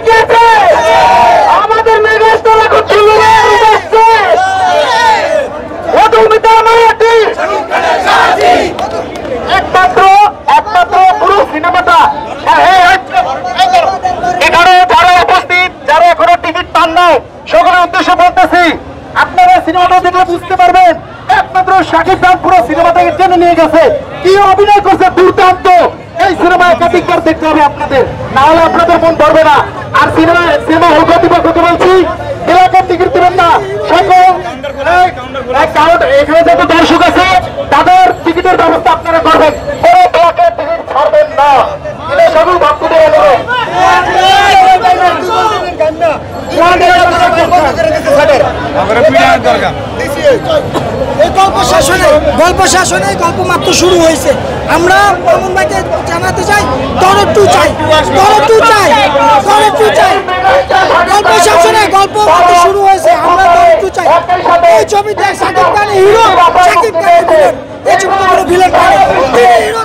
গিয়েছে আমাদের মেগাস্টার এখন একমাত্র পুরো সিনেমাটা এখানে যারা উপস্থিত যারা এখনো টিকিট পান নাই সকলের উদ্দেশ্যে বলতেছি আপনারা সিনেমাটা দেখলে বুঝতে পারবেন একমাত্র শাকিব খান পুরো সিনেমাটাকে টেনে নিয়ে গেছে কি অভিনয় করছে দুর্দান্ত এই সিনেমা একাধিকবার দেখতে হবে আপনাদের না হলে আপনাদের মন ধরবে না আর সিনেমা হল কর্তৃপক্ষ বলছি এলাকার টিকিট দেবেন না সকল এখানে যত দর্শক আছে তাদের টিকিটের ব্যবস্থা আপনারা করবেন কোনো ব্লকের টিকিট ছাড়বেন না এটা সকল ভক্তদের গল্প শাসনে গল্প মাত্র শুরু হয়েছে আমরা মামুন ভাইকে জানাতে চাই দরদ চাই গল্প শাসনে গল্প মাত্র শুরু হয়েছে আমরা দরদ চাই এই ছবিতে শাকিব খান হিরো শাকিব খান ভিলেন এই ছবিতে কোনো ভিলেন হিরো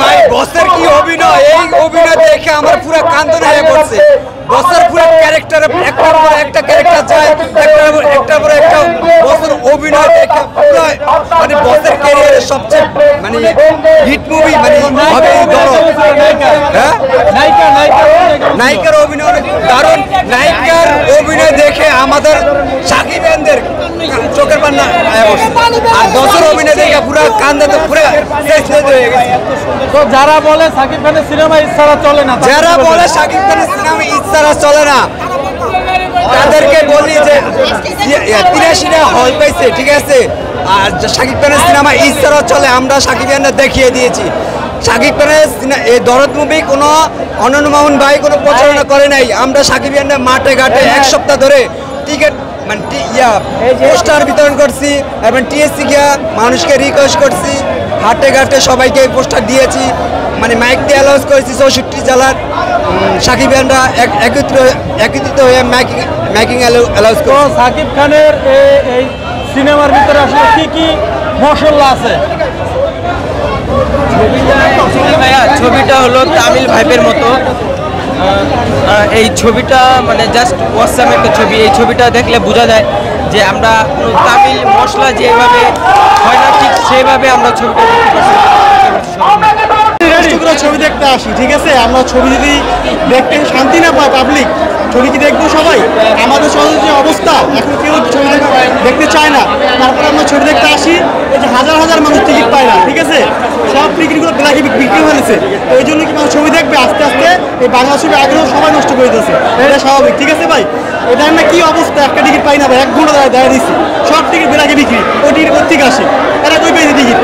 ভাই বসের কি অভিনয় এই অভিনয় দেখে আমার পুরো কান্দন হয়ে পড়ছে বসের পুরো ক্যারেক্টার একটার পর একটা ক্যারেক্টার যায় একটার পর একটা বসের অভিনয় দেখে পুরো মানে বসের ক্যারিয়ারের সবচেয়ে মানে হিট মুভি মানে হবে এই দরদ হ্যাঁ নায়িকার অভিনয় কারণ নায়িকার অভিনয় দেখে আমাদের শাকিব খানদের চোখের পান্না আর বসের অভিনয় দেখে পুরো কান্দাতে পুরো শেষ হয়ে গেছে তো যারা বলে শাকিব খানের সিনেমা ইচ্ছারা চলে না যারা বলে শাকিব খানের সিনেমা ইচ্ছারা চলে না তাদেরকে বলি যে 83টা হল পাইছে ঠিক আছে আর শাকিব খানের সিনেমা ইচ্ছারা চলে আমরা শাকিব খানদের দেখিয়ে দিয়েছি শাকিব খানের এই দরদ মুভি কোনো অনন্য মামুন ভাই কোনো প্রচারণা করে নাই আমরা শাকিব খানের মাঠে ঘাটে এক সপ্তাহ ধরে টিকিট মানে পোস্টার বিতরণ করছি এবং টিএসসি গিয়া মানুষকে রিকোয়েস্ট করছি হাটে ঘাটে সবাইকে পোস্টার দিয়েছি মানে মাইক দিয়ে অ্যালাউন্স করেছি 64 জেলার শাকিব খানরা একত্রিত হয়ে মাইকিং অ্যালাউন্স করে শাকিব খানের এই সিনেমার ভিতরে আসলে কি কি মশলা আছে ছবিটা হলো তামিল ভাইবের মতো এই ছবিটা মানে জাস্ট ওয়াসাম একটা ছবি এই ছবিটা দেখলে বোঝা যায় যে আমরা কোনো তামিল মশলা যেভাবে হয় না ঠিক সেইভাবে আমরা ছবিটা দেখতে পাচ্ছি ছবি দেখতে আসি ঠিক আছে আমরা ছবি যদি দেখতে শান্তি না পাই পাবলিক ছবি কি দেখবো সবাই আমাদের সহজে যে অবস্থা এখন কেউ ছবি দেখতে চায় না তারপরে আমরা ছবি দেখতে আসি এই যে হাজার হাজার মানুষ টিকিট পায় না ঠিক আছে সব টিকিটগুলো ব্ল্যাকে বিক্রি হয়েছে তো এই জন্য কি মানুষ ছবি দেখবে আস্তে আস্তে এই বাংলা ছবি আগ্রহ সবাই নষ্ট করে দিতেছে এটা স্বাভাবিক ঠিক আছে ভাই এটা না কি অবস্থা একটা টিকিট পাই না ভাই 1 ঘন্টা দাঁড়িয়ে দিচ্ছি সব টিকিট ব্ল্যাকে বিক্রি ওই টিকিট কোথেকে আসে এরা কই পেয়েছে টিকিট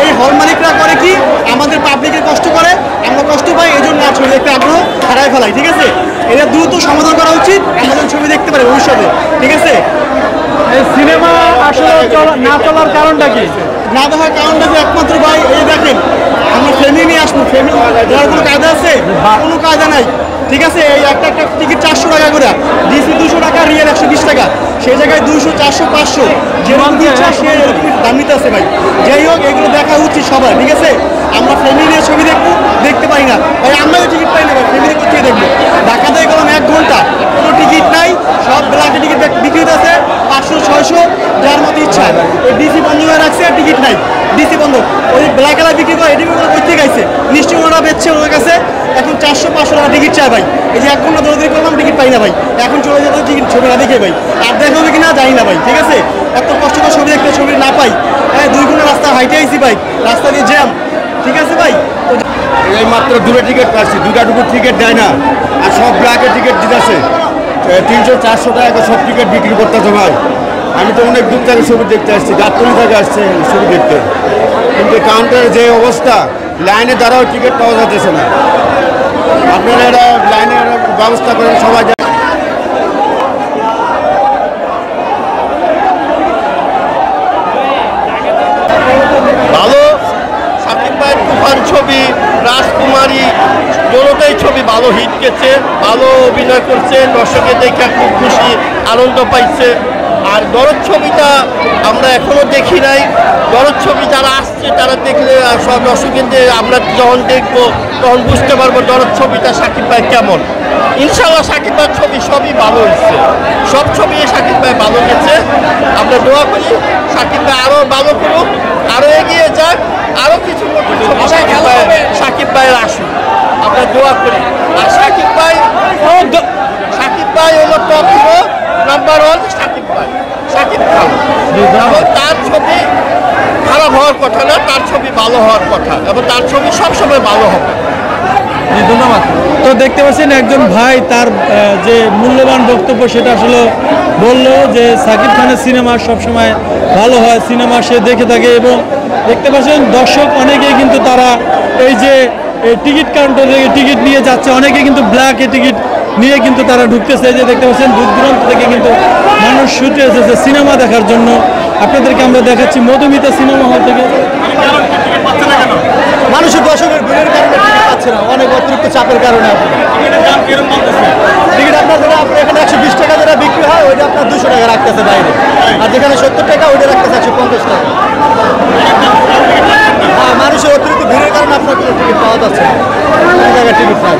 এই হল মালিকরা করে কি আমাদের পাবলিকের কষ্ট করে আমরা কষ্ট পাই এই জন্য ছবি দেখতে আগ্রহ হারাই ফেলাই ঠিক আছে এটা দ্রুত সমাধান করা উচিত আমাদের ছবি দেখতে পারে ভবিষ্যতে ঠিক আছে এই সিনেমা আসলে না চলার কারণটা কি না দেখার কারণটা যে একমাত্র ভাই এই দেখেন আমরা ফ্যামিলি নিয়ে আসবো ফ্যামিলি যার কোনো কায়দা আছে কোনো কায়দা নাই ঠিক আছে এই একটা টিকিট 400 টাকা করে ডিসি 200 টাকা রিয়েল 120 টাকা সেই জায়গায় 200 400 500 যেরকম ইচ্ছা সে দাম নিতে আছে ভাই যাই হোক এগুলো দেখা উচিত সবার ঠিক আছে আমরা ফ্যামিলি নিয়ে ছবি দেখতে পাই না ভাই আমরা টিকিট পাই না ভাই ফ্যামিলি কোথায় দেখবো ঢাকা থেকে গেলাম 1 ঘন্টা কোনো টিকিট নাই সব ব্ল্যাকে টিকিট বিক্রি আছে 500 600 যার মতো ইচ্ছা ওই ডিসি বন্ধ করে রাখছে টিকিট নাই ডিসি বন্ধ ওই ব্ল্যাক কালার বিক্রি করে এটিগুলো কোথায় গাইছে নিশ্চয়ই ওরা বেচছে ওদের কাছে এখন 400 500 টাকা টিকিট চায় ভাই এই যে 1 ঘন্টা দৌড়াদৌড়ি করলাম টিকিট পাই না ভাই এখন চলে যেতে টিকিট ছবি না দেখে ভাই আর দেখা হবে কিনা জানি না ভাই ঠিক আছে এত কষ্ট করে ছবি দেখতে ছবি না পাই হ্যাঁ 2 ঘন্টা রাস্তা হাইটে আইছি ভাই রাস্তা দিয়ে জ্যাম ঠিক আছে ভাই এই মাত্র 2টা টিকিট পাচ্ছি 2টা টিকিট দেয় না আর সব ব্ল্যাকে টিকিট দিতেছে 300 400 টাকা সব টিকিট বিক্রি করতেছে ভাই আমি তো অনেক দূর থেকে ছবি দেখতে আসছি গাবতলী থেকে আসছে ছবি দেখতে কিন্তু কাউন্টারের যে অবস্থা লাইনে দ্বারাও টিকিট পাওয়া যাচ্ছে না আপনারা এটা লাইনের ব্যবস্থা করেন সবাই ভালো শাকিব ভাইয়ের তুফান ছবি রাজকুমারী দোনোটাই ছবি ভালো হিট গেছে ভালো অভিনয় করছে দর্শকের দেখে খুব খুশি আনন্দ পাইছে আর দরদ ছবিটা আমরা এখনো দেখি নাই। দরদ ছবি যারা আসছে তারা দেখলে সব দর্শকদের আমরা যখন দেখবো তখন বুঝতে পারবো দরদ ছবিটা শাকিব ভাই কেমন। ইনশাআল্লাহ শাকিব ভাইয়ের ছবি সবই ভালো হয়েছে, সব ছবি শাকিব ভাই ভালো গেছে। আমরা দোয়া করি শাকিব ভাই আরও ভালো করুক, আরও এগিয়ে যাক, আরও কিছু নতুন ছবি শাকিব ভাইয়ের আসুক, আমরা দোয়া করি। আর শাকিব ভাই হলো টপ হিরো নাম্বার 1 শাকিব ভাই, শাকিব খান। এবং তার ছবি খারাপ হওয়ার কথা না, তার ছবি ভালো হওয়ার কথা, এবং তার ছবি সবসময় ভালো হবে। ধন্যবাদ। তো দেখতে পাচ্ছেন একজন ভাই তার যে মূল্যবান বক্তব্য সেটা আসলে বললো যে সাকিব খানের সিনেমা সবসময় ভালো হয়, সিনেমা সে দেখে থাকে। এবং দেখতে পাচ্ছেন দর্শক অনেকেই কিন্তু তারা এই যে টিকিট কাউন্টার থেকে টিকিট নিয়ে যাচ্ছে, অনেকে কিন্তু ব্ল্যাকে টিকিট নিয়ে কিন্তু তারা ঢুকতেছে। যে দেখতে পাচ্ছেন দূর দূরান্ত থেকে কিন্তু মানুষ ছুটে এসেছে সিনেমা দেখার জন্য। আপনাদেরকে আমরা দেখাচ্ছি মধুমিতা সিনেমা হল থেকে। মানুষের দর্শকের ভিড়ের কারণে টিকিট পাচ্ছে না, অনেক অতিরিক্ত চাপের কারণে। টিকিট আপনার যেটা আপনার এখানে 120 টাকা যেটা বিক্রি হয় ওইটা আপনার 200 টাকা রাখতেছে বাইরে, আর যেখানে 70 টাকা ওইটা রাখতেছে 150 টাকা। মানুষের অতিরিক্ত ভিড়ের কারণে আপনার টিকিট পাওয়া যাচ্ছে না, টিকিট পায়।